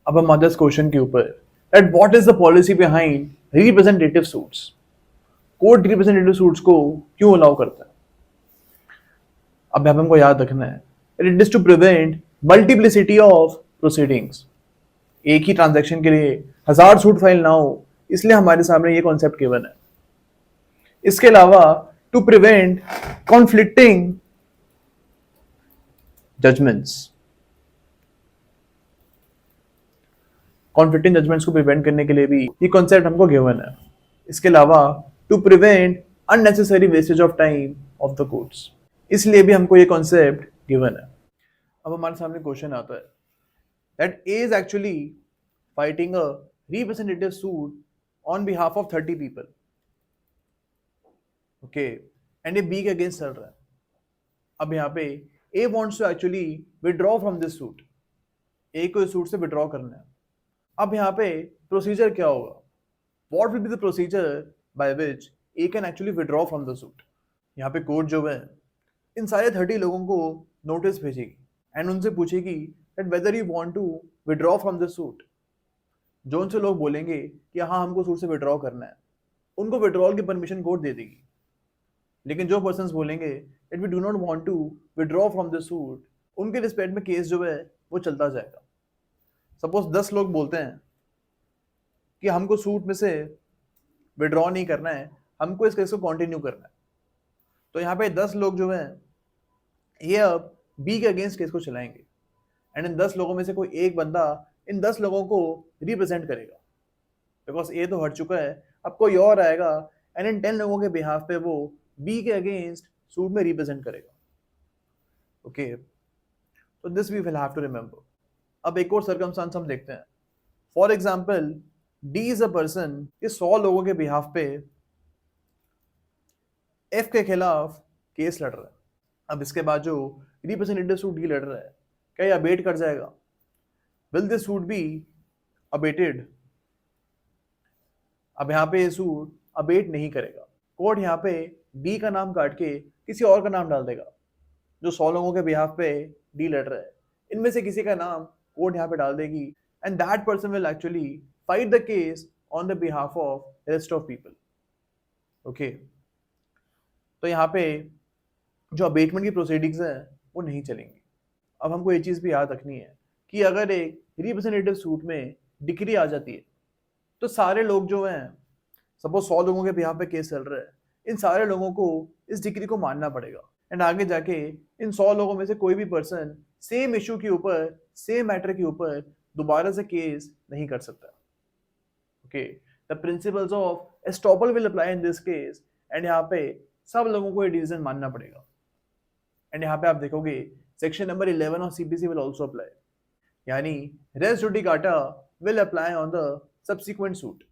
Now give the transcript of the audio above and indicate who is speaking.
Speaker 1: अब हम आते हैं इस क्वेश्चन के ऊपर that what is the policy behind representative suits. Court representative suits को क्यों अलाउ करता है? अब यहाँ पे हमको याद रखना है it is to prevent multiplicity of proceedings. एक ही ट्रांजैक्शन के लिए 1000 सूट फाइल ना हो, इसलिए हमारे सामने ये कॉन्सेप्ट गिवन है। इसके अलावा to prevent conflicting judgments, conflicting judgments को प्रिवेंट करने के लिए भी ये कॉन्सेप्ट हमको गिवन है। इसके अलावा to prevent unnecessary wastage of time of the courts, इसलिए भी हमको ये कॉन्सेप्ट गिवन है। अब हमारे सामने क्वेश्चन आता है that A is actually fighting a representative suit on behalf of 30 people, okay, and A B के अगेंस्ट चल रहा है। अब यहाँ पे A wants to actually withdraw from this suit, A को इस सूट से विड्रॉ करना है। अब यहाँ पे प्रोसीजर क्या होगा? What will be the procedure by which A can actually withdraw from the suit? यहाँ पे कोर्ट जो है इन सारे 30 लोगों को नोटिस भेजेगी एंड उनसे पूछेगी that whether you want to withdraw from the suit. जो उनसे लोग बोलेंगे कि हाँ हमको सूट से विड्रॉ करना है, उनको विड्रॉल की परमिशन कोर्ट दे देगी। लेकिन जो पर्सन्स बोलेंगे that we do not want to withdraw from the suit, उनके रिस्पेक्ट में केस जो है वो चलता जाएगा। सपोज 10 लोग बोलते हैं कि हमको सूट में से विड्रॉ नहीं करना है, हमको इस केस को कंटिन्यू करना है, तो यहाँ पे 10 लोग जो हैं ये अब बी के अगेंस्ट केस को चलाएंगे एंड इन 10 लोगों में से कोई एक बंदा इन 10 लोगों को रिप्रेजेंट करेगा, बिकॉज ए तो हट चुका है, अब कोई और आएगा एंड इन 10 लोगों के बिहाफ पे वो बी के अगेंस्ट सूट में रिप्रेजेंट करेगा। ओके, तो this we will have to remember. अब एक और सर्कमस्टांस हम देखते हैं। For example D is a person, ये 100 लोगों के बिहाफ पे एफ के खिलाफ केस लड़ रहा है। अब इसके बाद जो रिप्रेजेंटेटिव सूट डी लड़ रहा है, क्या ये अबेट कर जाएगा? Will this suit be abated? अब यहाँ पे ये सूट अबेट नहीं करेगा। कोर्ट यहाँ पे डी का नाम काट के किसी और का नाम डाल देगा। जो 100 लोगों के बिहाफ पे डी लड़ रहा है, इनमें से किसी का नाम कोर्ट यहाँ पे डाल देगी and that person will actually fight the case on the behalf of rest of people. Okay, तो यहाँ पे जो अबेटमेंट की प्रोसीडिंग्स हैं वो नहीं चलेंगी। अब हमको ये चीज़ भी याद रखनी है कि अगर एक रिप्रेजेंटेटिव सूट में डिक्री आ जाती है तो सारे लोग जो हैं, सपोज 100 लोगों के बिहाफ पे केस चल रहा है, इन सारे लोगों को इस डिक्री को मानना पड़ेगा एंड आगे जाके इन 100 लोगों में से कोई भी पर्सन सेम इशू के ऊपर, सेम मैटर के ऊपर दोबारा से केस नहीं कर सकता। Okay, the principles of estoppel will apply in this case and यहाँ पे सब लोगों को ये डिसीजन मानना पड़ेगा। एंड यहाँ पे आप देखोगे section number 11 of CPC will also apply, यानी res judicata will apply on the subsequent suit.